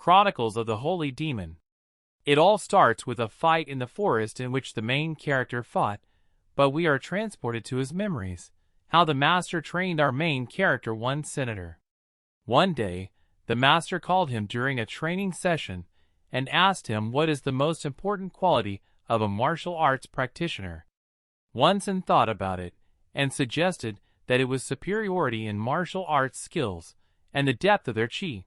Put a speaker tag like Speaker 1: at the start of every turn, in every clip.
Speaker 1: Chronicles of the Holy Demon. It all starts with a fight in the forest in which the main character fought, but we are transported to his memories, how the master trained our main character, one senator. One day, the master called him during a training session and asked him what is the most important quality of a martial arts practitioner. Wonson thought about it and suggested that it was superiority in martial arts skills and the depth of their chi.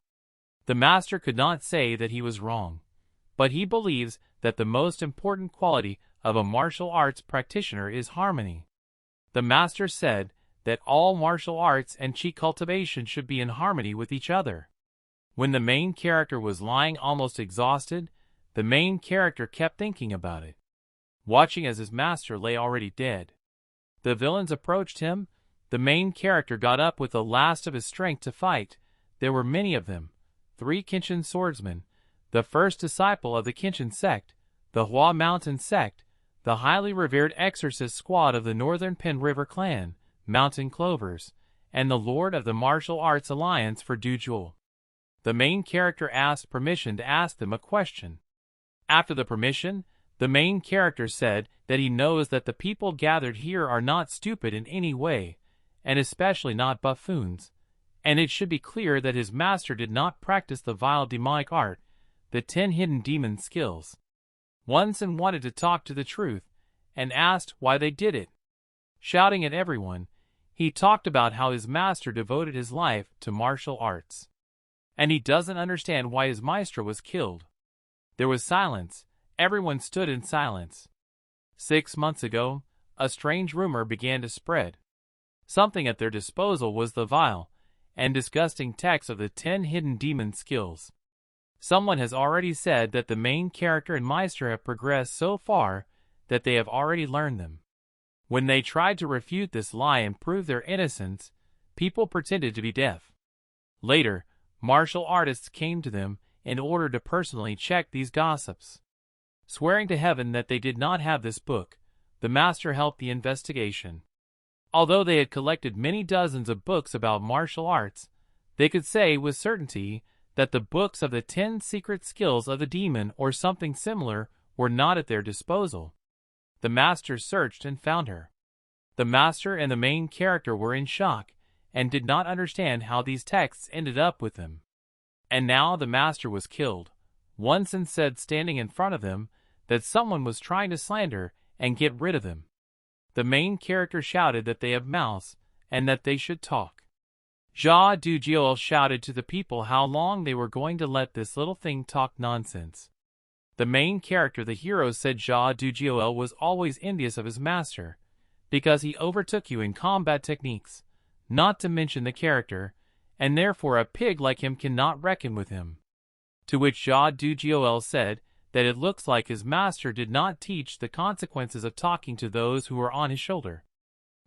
Speaker 1: The master could not say that he was wrong, but he believes that the most important quality of a martial arts practitioner is harmony. The master said that all martial arts and chi cultivation should be in harmony with each other. When the main character was lying almost exhausted, the main character kept thinking about it, watching as his master lay already dead. The villains approached him. The main character got up with the last of his strength to fight. There were many of them, 3 Kenshin swordsmen, the first disciple of the Kenshin sect, the Hua Mountain sect, the highly revered exorcist squad of the Northern Pen River clan, Mountain Clovers, and the Lord of the Martial Arts Alliance for Dujul. The main character asked permission to ask them a question. After the permission, the main character said that he knows that the people gathered here are not stupid in any way, and especially not buffoons, and it should be clear that his master did not practice the vile demonic art, the 10 hidden demon skills. Wonson wanted to talk to the truth, and asked why they did it. Shouting at everyone, he talked about how his master devoted his life to martial arts, and he doesn't understand why his maestro was killed. There was silence. Everyone stood in silence. 6 months ago, a strange rumor began to spread. Something at their disposal was the vile and disgusting text of the 10 hidden demon skills. Someone has already said that the main character and maestro have progressed so far that they have already learned them. When they tried to refute this lie and prove their innocence, people pretended to be deaf. Later, martial artists came to them in order to personally check these gossips. Swearing to heaven that they did not have this book, the master helped the investigation. Although they had collected many dozens of books about martial arts, they could say with certainty that the books of the 10 secret skills of the demon or something similar were not at their disposal. The master searched and found her. The master and the main character were in shock and did not understand how these texts ended up with them. And now the master was killed. Wonson said, standing in front of them, that someone was trying to slander and get rid of them. The main character shouted that they have mouths and that they should talk. Jia Dujiol shouted to the people how long they were going to let this little thing talk nonsense. The main character, the hero, said Jia Dujiol was always envious of his master because he overtook you in combat techniques, not to mention the character, and therefore a pig like him cannot reckon with him. To which Jia Dujiol said that it looks like his master did not teach the consequences of talking to those who were on his shoulder.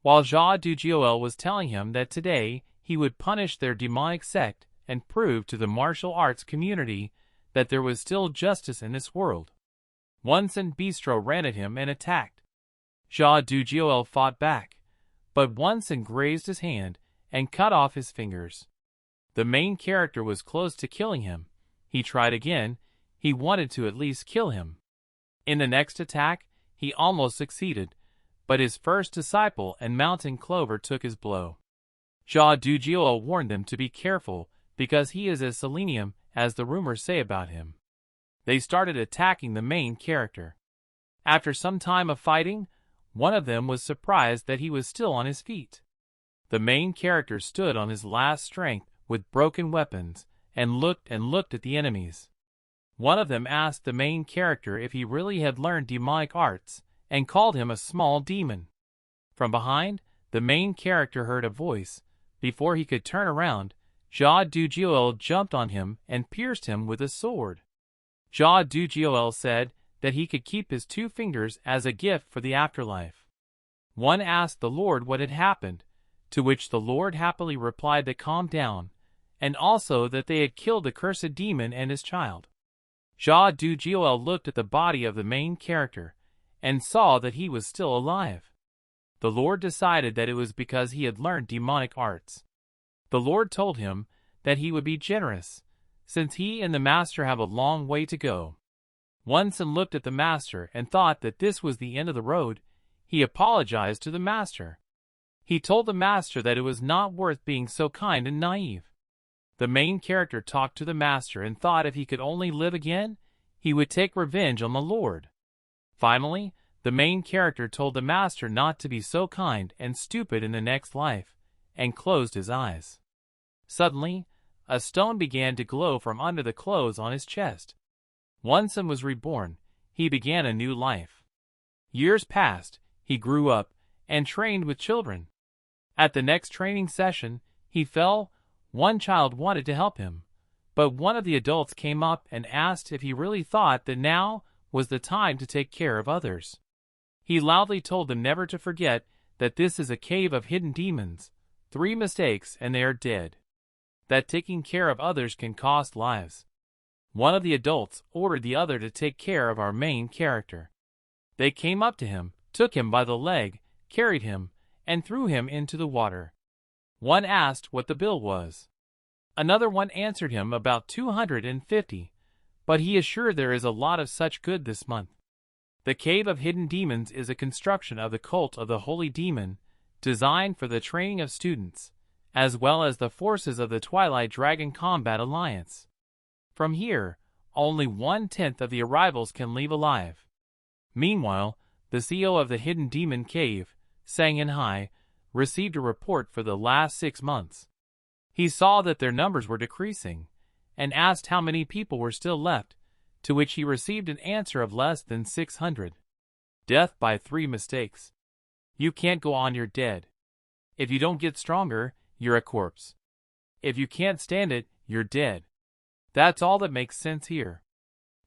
Speaker 1: While Jia Dujiol was telling him that today he would punish their demonic sect and prove to the martial arts community that there was still justice in this world, Wonson Bistro ran at him and attacked. Jia Dujiol fought back, but Wonson grazed his hand and cut off his fingers. The main character was close to killing him. He tried again. He wanted to at least kill him. In the next attack, he almost succeeded, but his first disciple and Mountain Clover took his blow. Jia Dujiol warned them to be careful because he is as selenium as the rumors say about him. They started attacking the main character. After some time of fighting, one of them was surprised that he was still on his feet. The main character stood on his last strength with broken weapons and looked at the enemies. One of them asked the main character if he really had learned demonic arts and called him a small demon. From behind, the main character heard a voice. Before he could turn around, Jia Dujiol jumped on him and pierced him with a sword. Jia Dujiol said that he could keep his 2 fingers as a gift for the afterlife. One asked the Lord what had happened, to which the Lord happily replied that calm down, and also that they had killed the cursed demon and his child. Jia Dujiol looked at the body of the main character and saw that he was still alive. The Lord decided that it was because he had learned demonic arts. The Lord told him that he would be generous, since he and the master have a long way to go. Wonson looked at the master and thought that this was the end of the road. He apologized to the master. He told the master that it was not worth being so kind and naive. The main character talked to the master and thought if he could only live again, he would take revenge on the Lord. Finally, the main character told the master not to be so kind and stupid in the next life, and closed his eyes. Suddenly, a stone began to glow from under the clothes on his chest. Wonson was reborn. He began a new life. Years passed, he grew up, and trained with children. At the next training session, he fell. One child wanted to help him, but one of the adults came up and asked if he really thought that now was the time to take care of others. He loudly told them never to forget that this is a cave of hidden demons. 3 mistakes and they are dead. That taking care of others can cost lives. One of the adults ordered the other to take care of our main character. They came up to him, took him by the leg, carried him, and threw him into the water. One asked what the bill was. Another one answered him about 250, but he assured there is a lot of such good this month. The Cave of Hidden Demons is a construction of the cult of the Holy Demon, designed for the training of students, as well as the forces of the Twilight Dragon Combat Alliance. From here, only 1/10 of the arrivals can leave alive. Meanwhile, the CEO of the Hidden Demon Cave, Sang In Hai, received a report for the last 6 months. He saw that their numbers were decreasing, and asked how many people were still left, to which he received an answer of less than 600. Death by 3 mistakes. You can't go on, you're dead. If you don't get stronger, you're a corpse. If you can't stand it, you're dead. That's all that makes sense here.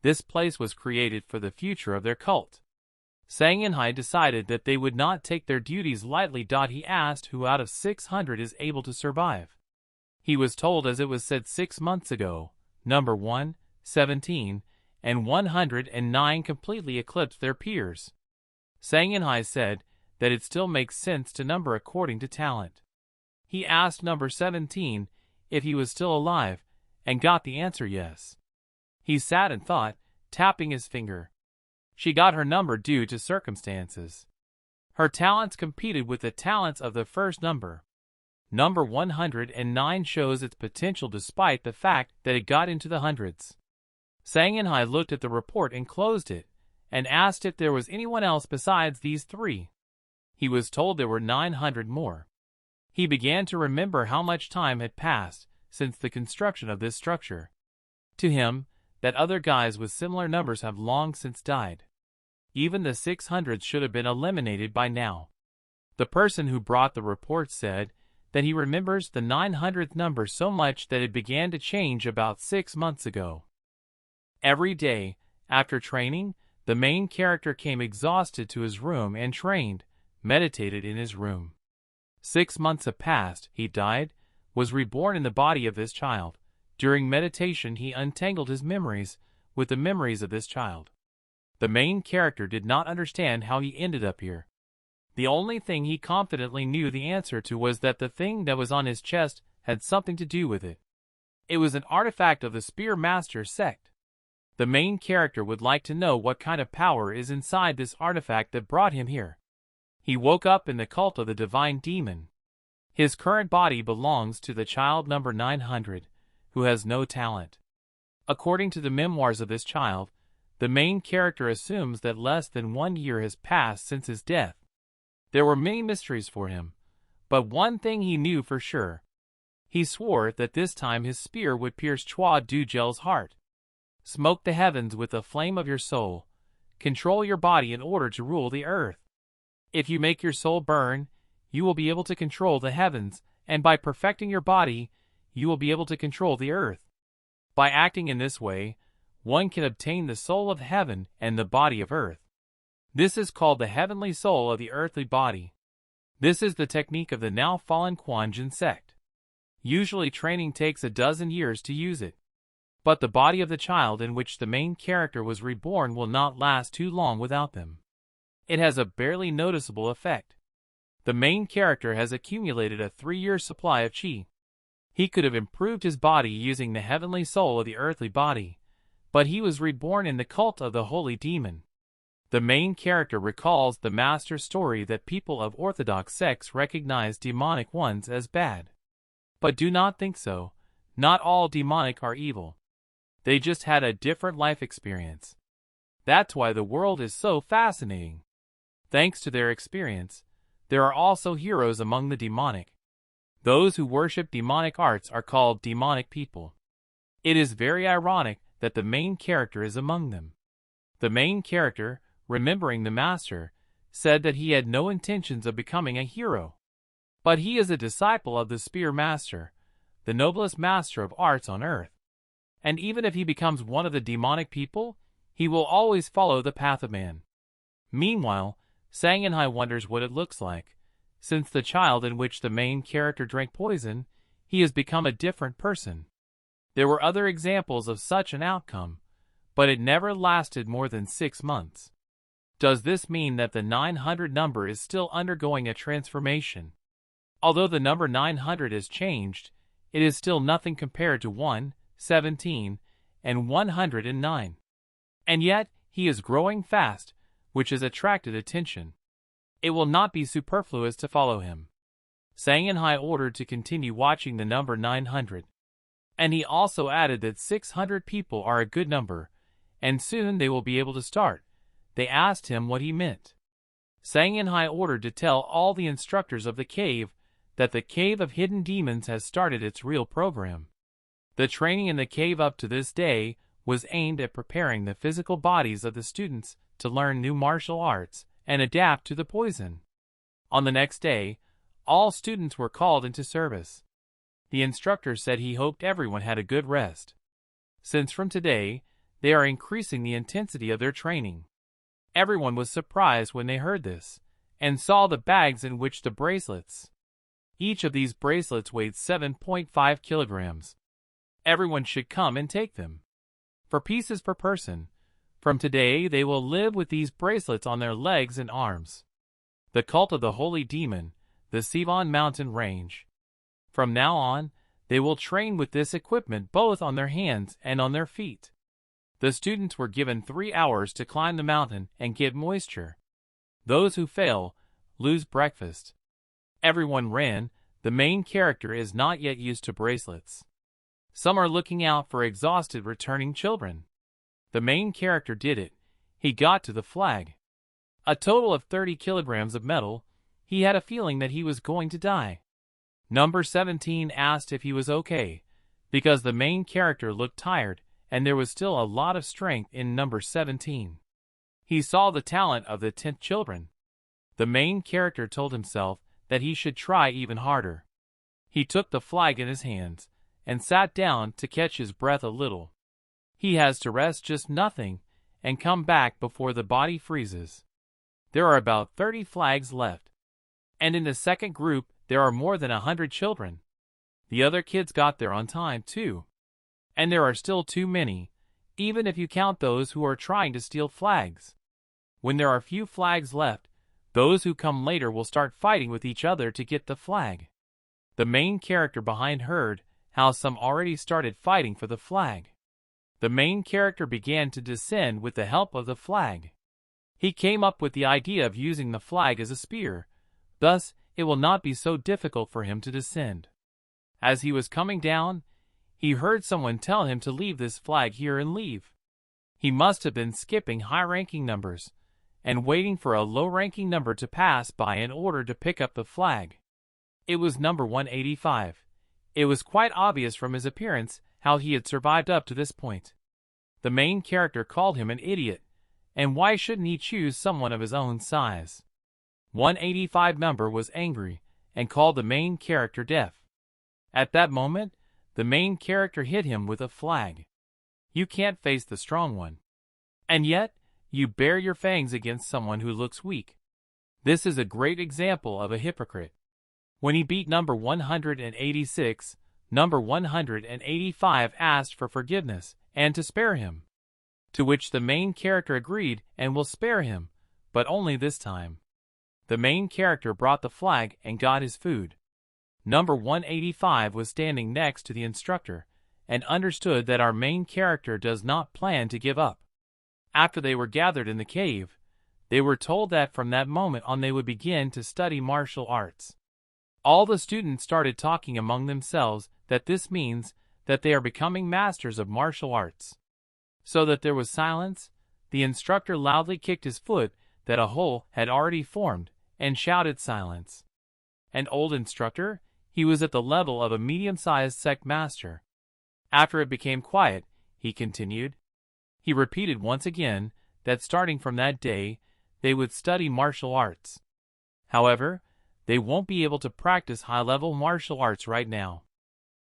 Speaker 1: This place was created for the future of their cult. Sang In Hai decided that they would not take their duties lightly. He asked who out of 600 is able to survive. He was told, as it was said 6 months ago, number 1, 17, and 109 completely eclipsed their peers. Sang In Hai said that it still makes sense to number according to talent. He asked number 17 if he was still alive, and got the answer yes. He sat and thought, tapping his finger. She got her number due to circumstances. Her talents competed with the talents of the first number. Number 109 shows its potential despite the fact that it got into the hundreds. Sang In Hai looked at the report and closed it, and asked if there was anyone else besides these 3. He was told there were 900 more. He began to remember how much time had passed since the construction of this structure. To him, that other guys with similar numbers have long since died. Even the 600s should have been eliminated by now. The person who brought the report said that he remembers the 900th number so much that it began to change about 6 months ago. Every day, after training, the main character came exhausted to his room and trained, meditated in his room. 6 months have passed, he died, was reborn in the body of this child. During meditation he untangled his memories with the memories of this child. The main character did not understand how he ended up here. The only thing he confidently knew the answer to was that the thing that was on his chest had something to do with it. It was an artifact of the Spear Master sect. The main character would like to know what kind of power is inside this artifact that brought him here. He woke up in the cult of the Divine Demon. His current body belongs to the child number 900, who has no talent. According to the memoirs of this child, the main character assumes that less than 1 year has passed since his death. There were many mysteries for him, but one thing he knew for sure. He swore that this time his spear would pierce Chua Dujel's heart. Smoke the heavens with the flame of your soul. Control your body in order to rule the earth. If you make your soul burn, you will be able to control the heavens, and by perfecting your body, you will be able to control the earth. By acting in this way, one can obtain the soul of heaven and the body of earth. This is called the heavenly soul of the earthly body. This is the technique of the now fallen Quanjin sect. Usually training takes a dozen years to use it. But the body of the child in which the main character was reborn will not last too long without them. It has a barely noticeable effect. The main character has accumulated a 3-year supply of chi. He could have improved his body using the heavenly soul of the earthly body, but he was reborn in the cult of the holy demon. The main character recalls the master's story that people of orthodox sects recognize demonic ones as bad. But do not think so. Not all demonic are evil. They just had a different life experience. That's why the world is so fascinating. Thanks to their experience, there are also heroes among the demonic. Those who worship demonic arts are called demonic people. It is very ironic that the main character is among them. The main character, remembering the master, said that he had no intentions of becoming a hero. But he is a disciple of the spear master, the noblest master of arts on earth. And even if he becomes one of the demonic people, he will always follow the path of man. Meanwhile, Sangenhai wonders what it looks like. Since the child in which the main character drank poison, he has become a different person. There were other examples of such an outcome, but it never lasted more than 6 months. Does this mean that the 900 number is still undergoing a transformation? Although the number 900 has changed, it is still nothing compared to 1, 17, and 109. And yet, he is growing fast, which has attracted attention. It will not be superfluous to follow him. Sangenhai ordered to continue watching the number 900. And he also added that 600 people are a good number, and soon they will be able to start. They asked him what he meant. Sangenhai ordered to tell all the instructors of the cave that the Cave of Hidden Demons has started its real program. The training in the cave up to this day was aimed at preparing the physical bodies of the students to learn new martial arts and adapt to the poison. On the next day, all students were called into service. The instructor said he hoped everyone had a good rest, since from today, they are increasing the intensity of their training. Everyone was surprised when they heard this, and saw the bags in which the bracelets. Each of these bracelets weighed 7.5 kilograms. Everyone should come and take them. For pieces per person. From today they will live with these bracelets on their legs and arms. The cult of the holy demon, the Sivan mountain range. From now on, they will train with this equipment both on their hands and on their feet. The students were given 3 hours to climb the mountain and get moisture. Those who fail, lose breakfast. Everyone ran. The main character is not yet used to bracelets. Some are looking out for exhausted returning children. The main character did it. He got to the flag. A total of 30 kilograms of metal. He had a feeling that he was going to die. Number 17 asked if he was okay, because the main character looked tired and there was still a lot of strength in number 17. He saw the talent of the 10 children. The main character told himself that he should try even harder. He took the flag in his hands and sat down to catch his breath a little. He has to rest just nothing and come back before the body freezes. There are about 30 flags left. And in the second group, there are more than 100 children. The other kids got there on time too. And there are still too many, even if you count those who are trying to steal flags. When there are few flags left, those who come later will start fighting with each other to get the flag. The main character behind heard how some already started fighting for the flag. The main character began to descend with the help of the flag. He came up with the idea of using the flag as a spear. Thus, it will not be so difficult for him to descend. As he was coming down, he heard someone tell him to leave this flag here and leave. He must have been skipping high-ranking numbers and waiting for a low-ranking number to pass by in order to pick up the flag. It was number 185. It was quite obvious from his appearance how he had survived up to this point. The main character called him an idiot, and why shouldn't he choose someone of his own size? 185 number was angry and called the main character deaf. At that moment, the main character hit him with a flag. You can't face the strong one. And yet, you bare your fangs against someone who looks weak. This is a great example of a hypocrite. When he beat number 186, number 185 asked for forgiveness and to spare him. To which the main character agreed and will spare him, but only this time. The main character brought the flag and got his food. Number 185 was standing next to the instructor and understood that our main character does not plan to give up. After they were gathered in the cave, they were told that from that moment on they would begin to study martial arts. All the students started talking among themselves that this means that they are becoming masters of martial arts. So that there was silence, the instructor loudly kicked his foot that a hole had already formed and shouted silence. An old instructor, he was at the level of a medium-sized sect master. After it became quiet, he continued. He repeated once again that starting from that day, they would study martial arts. However, they won't be able to practice high-level martial arts right now.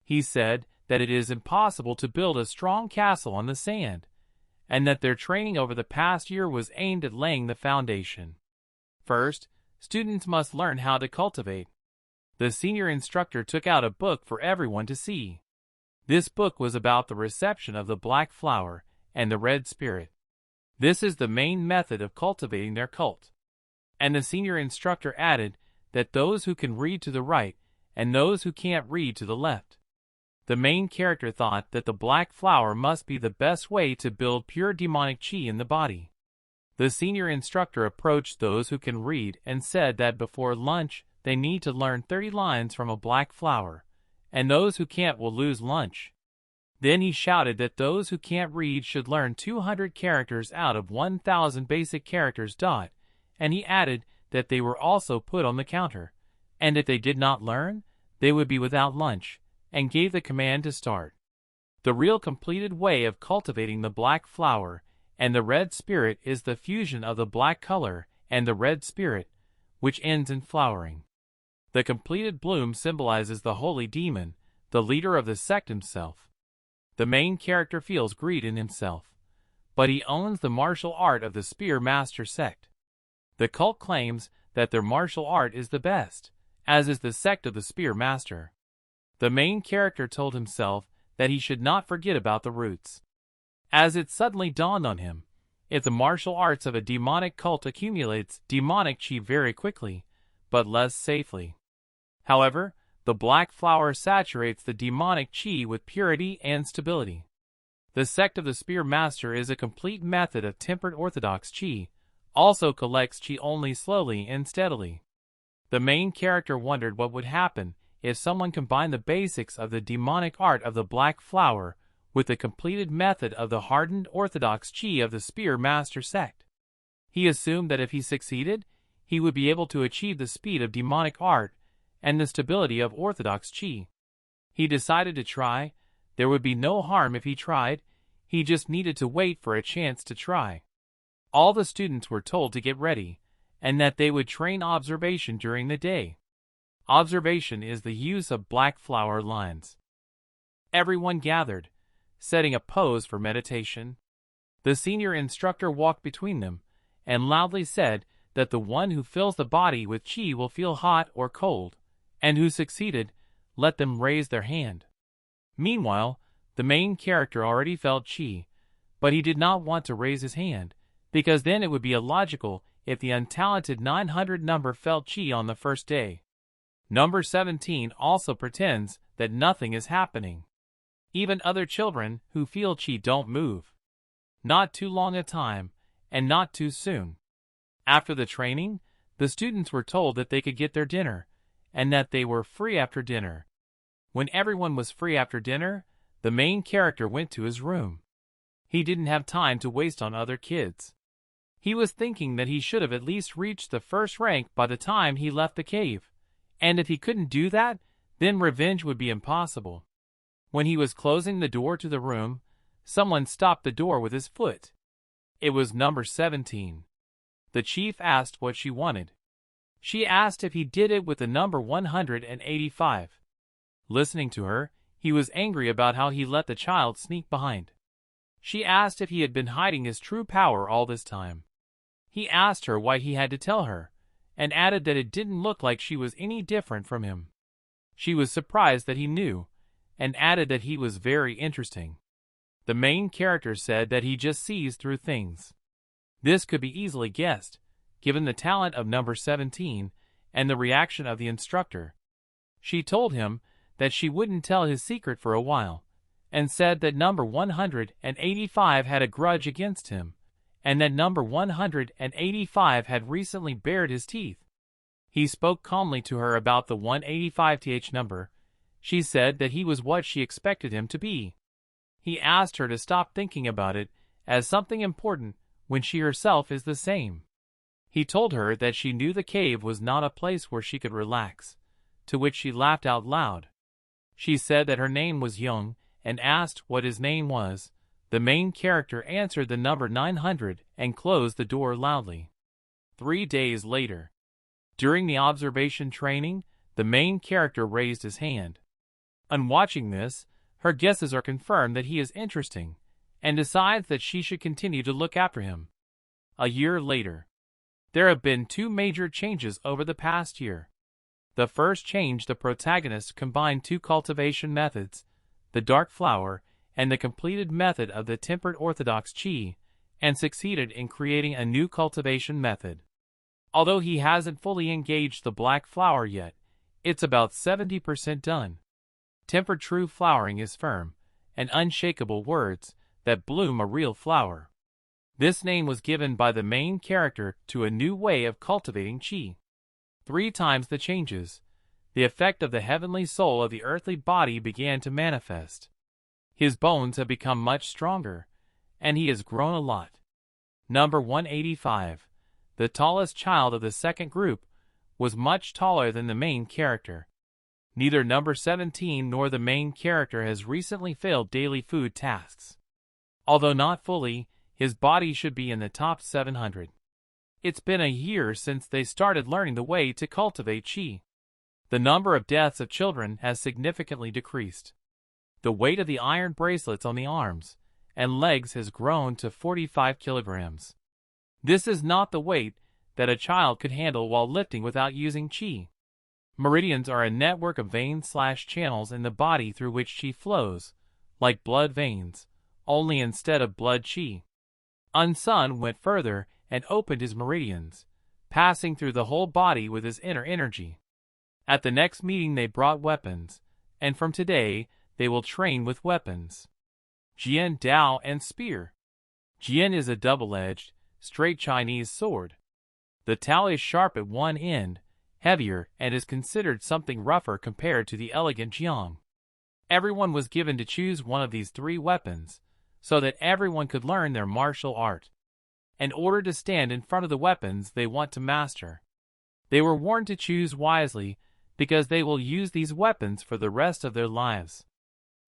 Speaker 1: He said that it is impossible to build a strong castle on the sand, and that their training over the past year was aimed at laying the foundation. First, students must learn how to cultivate. The senior instructor took out a book for everyone to see. This book was about the reception of the black flower and the red spirit. This is the main method of cultivating their cult. And the senior instructor added that those who can read to the right and those who can't read to the left. The main character thought that the black flower must be the best way to build pure demonic chi in the body. The senior instructor approached those who can read and said that before lunch they need to learn 30 lines from a black flower, and those who can't will lose lunch. Then he shouted that those who can't read should learn 200 characters out of 1,000 basic characters. And he added that they were also put on the counter, and if they did not learn, they would be without lunch, and gave the command to start. The real completed way of cultivating the black flower and the red spirit is the fusion of the black color and the red spirit, which ends in flowering. The completed bloom symbolizes the holy demon, the leader of the sect himself. The main character feels greed in himself, but he owns the martial art of the Spear Master sect. The cult claims that their martial art is the best, as is the sect of the Spear Master. The main character told himself that he should not forget about the roots. As it suddenly dawned on him, if the martial arts of a demonic cult accumulates demonic chi very quickly, but less safely. However, the black flower saturates the demonic chi with purity and stability. The sect of the Spear Master is a complete method of tempered orthodox chi, also collects chi only slowly and steadily. The main character wondered what would happen if someone combined the basics of the demonic art of the black flower with the completed method of the hardened orthodox chi of the Spear Master sect. He assumed that if he succeeded, he would be able to achieve the speed of demonic art and the stability of orthodox chi. He decided to try. There would be no harm if he tried. He just needed to wait for a chance to try. All the students were told to get ready, and that they would train observation during the day. Observation is the use of black flower lines. Everyone gathered, setting a pose for meditation. The senior instructor walked between them, and loudly said that the one who fills the body with chi will feel hot or cold, and who succeeded, let them raise their hand. Meanwhile, the main character already felt chi, but he did not want to raise his hand, because then it would be illogical if the untalented 900 number felt chi on the first day. Number 17 also pretends that nothing is happening. Even other children who feel chi don't move. Not too long a time, and not too soon. After the training, the students were told that they could get their dinner, and that they were free after dinner. When everyone was free after dinner, the main character went to his room. He didn't have time to waste on other kids. He was thinking that he should have at least reached the first rank by the time he left the cave, and if he couldn't do that, then revenge would be impossible. When he was closing the door to the room, someone stopped the door with his foot. It was number 17. The chief asked what she wanted. She asked if he did it with the number 185. Listening to her, he was angry about how he let the child sneak behind. She asked if he had been hiding his true power all this time. He asked her why he had to tell her, and added that it didn't look like she was any different from him. She was surprised that he knew, and added that he was very interesting. The main character said that he just sees through things. This could be easily guessed, given the talent of number 17 and the reaction of the instructor. She told him that she wouldn't tell his secret for a while, and said that number 185 had a grudge against him, and that number 185 had recently bared his teeth. He spoke calmly to her about the 185th number. She said that he was what she expected him to be. He asked her to stop thinking about it as something important when she herself is the same. He told her that she knew the cave was not a place where she could relax, to which she laughed out loud. She said that her name was Young and asked what his name was. The main character answered the number 900 and closed the door loudly. 3 days later, during the observation training, the main character raised his hand. On watching this, her guesses are confirmed that he is interesting, and decides that she should continue to look after him. A year later, there have been 2 major changes over the past year. The first change, the protagonist combined 2 cultivation methods, the dark flower and the completed method of the tempered orthodox qi, and succeeded in creating a new cultivation method. Although he hasn't fully engaged the black flower yet, it's about 70% done. Tempered true flowering is firm and unshakable words that bloom a real flower. This name was given by the main character to a new way of cultivating qi. 3 times the changes, the effect of the heavenly soul of the earthly body began to manifest. His bones have become much stronger, and he has grown a lot. Number 185, the tallest child of the second group, was much taller than the main character. Neither number 17 nor the main character has recently failed daily food tasks. Although not fully, his body should be in the top 700. It's been a year since they started learning the way to cultivate qi. The number of deaths of children has significantly decreased. The weight of the iron bracelets on the arms and legs has grown to 45 kilograms. This is not the weight that a child could handle while lifting without using qi. Meridians are a network of veins/channels in the body through which qi flows, like blood veins, only instead of blood qi. Sun went further and opened his meridians, passing through the whole body with his inner energy. At the next meeting they brought weapons, and from today they will train with weapons. Jian, Dao, and Spear. Jian is a double-edged, straight Chinese sword. The Tao is sharp at one end, heavier, and is considered something rougher compared to the elegant Jiang. Everyone was given to choose one of these 3 weapons, so that everyone could learn their martial art. In order to stand in front of the weapons they want to master, they were warned to choose wisely because they will use these weapons for the rest of their lives.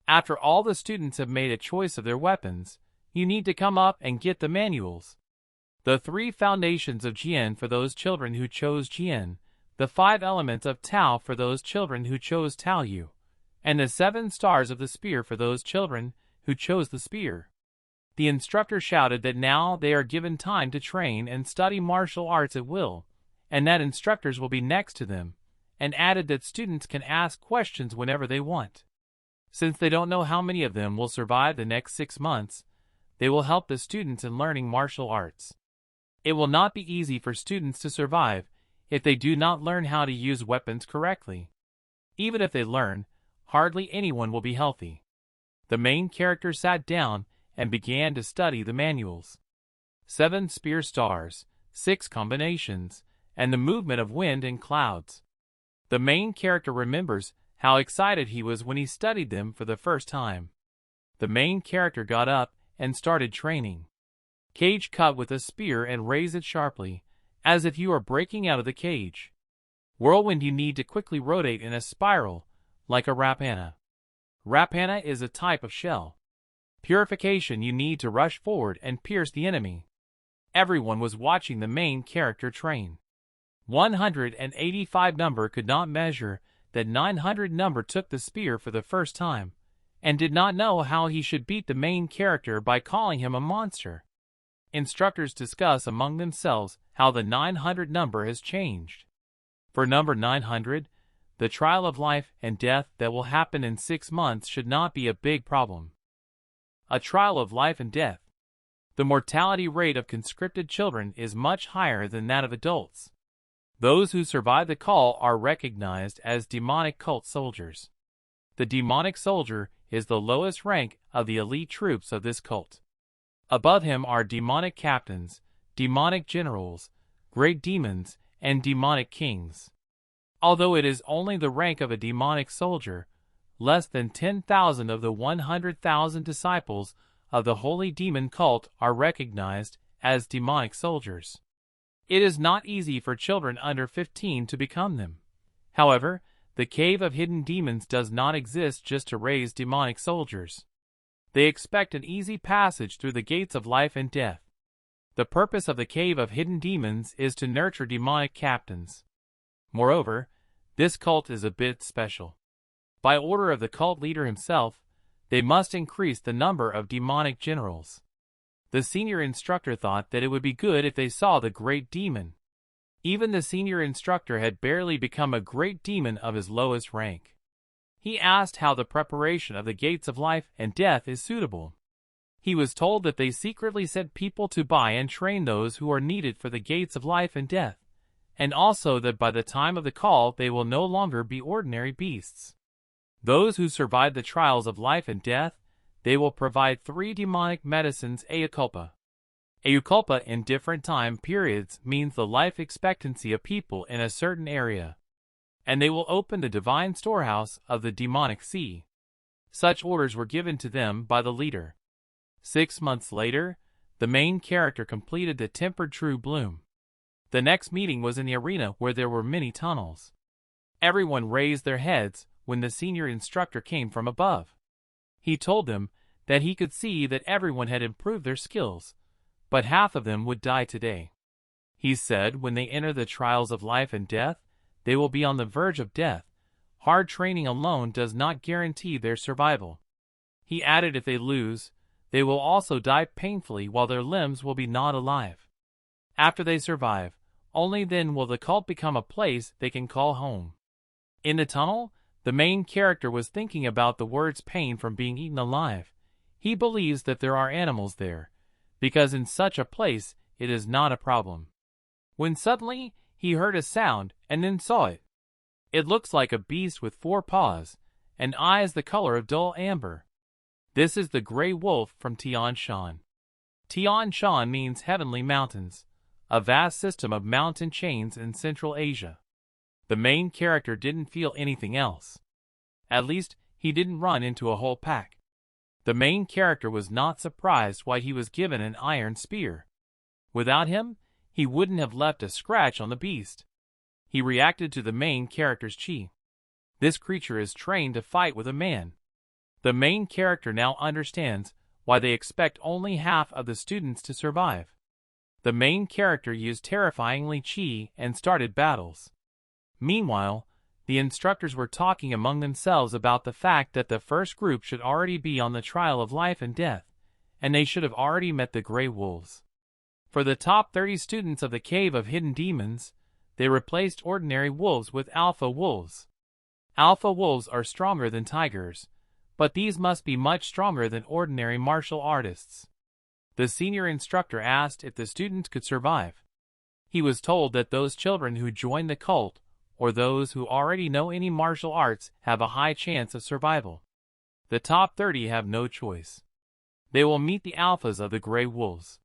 Speaker 1: After all the students have made a choice of their weapons, you need to come up and get the manuals. The 3 foundations of Jian for those children who chose Jian, the 5 elements of Tao for those children who chose Taoyu, and the 7 stars of the spear for those children who chose the spear. The instructor shouted that now they are given time to train and study martial arts at will, and that instructors will be next to them, and added that students can ask questions whenever they want. Since they don't know how many of them will survive the next 6 months, they will help the students in learning martial arts. It will not be easy for students to survive if they do not learn how to use weapons correctly. Even if they learn, hardly anyone will be healthy. The main character sat down and began to study the manuals. 7 spear stars, 6 combinations, and the movement of wind and clouds. The main character remembers how excited he was when he studied them for the first time. The main character got up and started training. Cage cut with a spear and raise it sharply, as if you are breaking out of the cage. Whirlwind, you need to quickly rotate in a spiral, like a rapana. Rapana is a type of shell. Purification, you need to rush forward and pierce the enemy. Everyone was watching the main character train. 185 number could not measure that 900 number took the spear for the first time, and did not know how he should beat the main character by calling him a monster. Instructors discuss among themselves how the 900 number has changed. For number 900, the trial of life and death that will happen in 6 months should not be a big problem. A trial of life and death. The mortality rate of conscripted children is much higher than that of adults. Those who survive the call are recognized as demonic cult soldiers. The demonic soldier is the lowest rank of the elite troops of this cult. Above him are demonic captains, demonic generals, great demons, and demonic kings. Although it is only the rank of a demonic soldier, less than 10,000 of the 100,000 disciples of the holy demon cult are recognized as demonic soldiers. It is not easy for children under 15 to become them. However, the Cave of Hidden Demons does not exist just to raise demonic soldiers. They expect an easy passage through the gates of life and death. The purpose of the Cave of Hidden Demons is to nurture demonic captains. Moreover, this cult is a bit special. By order of the cult leader himself, they must increase the number of demonic generals. The senior instructor thought that it would be good if they saw the great demon. Even the senior instructor had barely become a great demon of his lowest rank. He asked how the preparation of the gates of life and death is suitable. He was told that they secretly sent people to buy and train those who are needed for the gates of life and death, and also that by the time of the call they will no longer be ordinary beasts. Those who survive the trials of life and death, they will provide 3 demonic medicines Auculpa. Auculpa in different time periods means the life expectancy of people in a certain area, and they will open the divine storehouse of the demonic sea. Such orders were given to them by the leader. 6 months later, the main character completed the tempered true bloom. The next meeting was in the arena where there were many tunnels. Everyone raised their heads when the senior instructor came from above. He told them that he could see that everyone had improved their skills, but half of them would die today. He said when they enter the trials of life and death, they will be on the verge of death. Hard training alone does not guarantee their survival. He added if they lose, they will also die painfully while their limbs will be gnawed alive. After they survive, only then will the cult become a place they can call home. In the tunnel, the main character was thinking about the words pain from being eaten alive. He believes that there are animals there, because in such a place it is not a problem. When suddenly he heard a sound and then saw it. It looks like a beast with 4 paws, and eyes the color of dull amber. This is the gray wolf from Tian Shan. Tian Shan means heavenly mountains, a vast system of mountain chains in Central Asia. The main character didn't feel anything else. At least, he didn't run into a whole pack. The main character was not surprised why he was given an iron spear. Without him, he wouldn't have left a scratch on the beast. He reacted to the main character's chi. This creature is trained to fight with a man. The main character now understands why they expect only half of the students to survive. The main character used terrifyingly chi and started battles. Meanwhile, the instructors were talking among themselves about the fact that the first group should already be on the trial of life and death, and they should have already met the gray wolves. For the top 30 students of the Cave of Hidden Demons, they replaced ordinary wolves with alpha wolves. Alpha wolves are stronger than tigers, but these must be much stronger than ordinary martial artists. The senior instructor asked if the students could survive. He was told that those children who join the cult or those who already know any martial arts have a high chance of survival. The top 30 have no choice. They will meet the alphas of the gray wolves.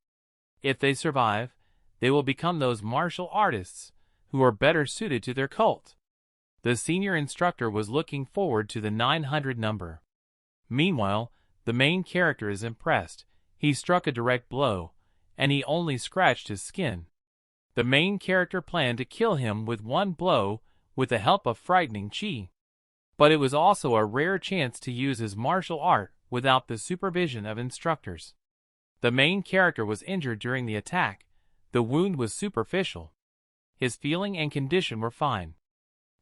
Speaker 1: If they survive, they will become those martial artists who are better suited to their cult. The senior instructor was looking forward to the 900 number. Meanwhile, the main character is impressed. He struck a direct blow, and he only scratched his skin. The main character planned to kill him with one blow with the help of frightening chi. But it was also a rare chance to use his martial art without the supervision of instructors. The main character was injured during the attack. The wound was superficial. His feeling and condition were fine.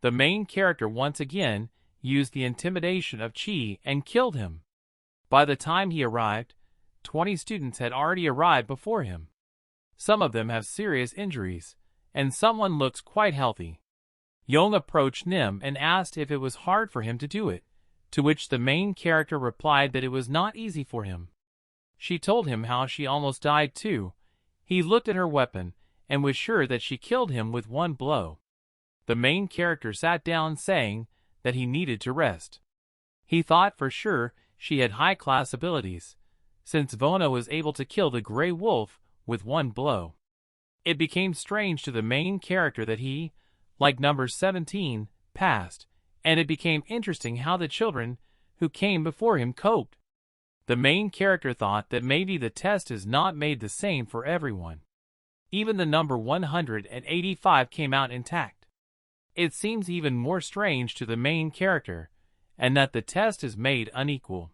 Speaker 1: The main character once again used the intimidation of chi and killed him. By the time he arrived, 20 students had already arrived before him. Some of them have serious injuries, and someone looks quite healthy. Yong approached Nim and asked if it was hard for him to do it, to which the main character replied that it was not easy for him. She told him how she almost died too. He looked at her weapon and was sure that she killed him with one blow. The main character sat down saying that he needed to rest. He thought for sure she had high-class abilities, since Vona was able to kill the gray wolf with one blow. It became strange to the main character that he, like number 17, passed, and it became interesting how the children who came before him coped. The main character thought that maybe the test is not made the same for everyone. Even the number 185 came out intact. It seems even more strange to the main character, and that the test is made unequal.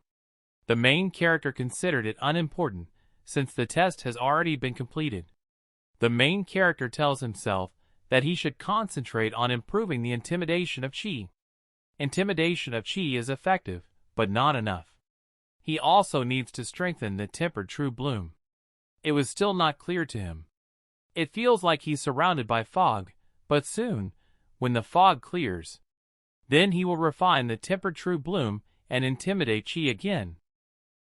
Speaker 1: The main character considered it unimportant, since the test has already been completed. The main character tells himself that he should concentrate on improving the intimidation of Chi. Intimidation of Chi is effective, but not enough. He also needs to strengthen the tempered true bloom. It was still not clear to him. It feels like he's surrounded by fog, but soon, when the fog clears, then he will refine the tempered true bloom and intimidate Chi again.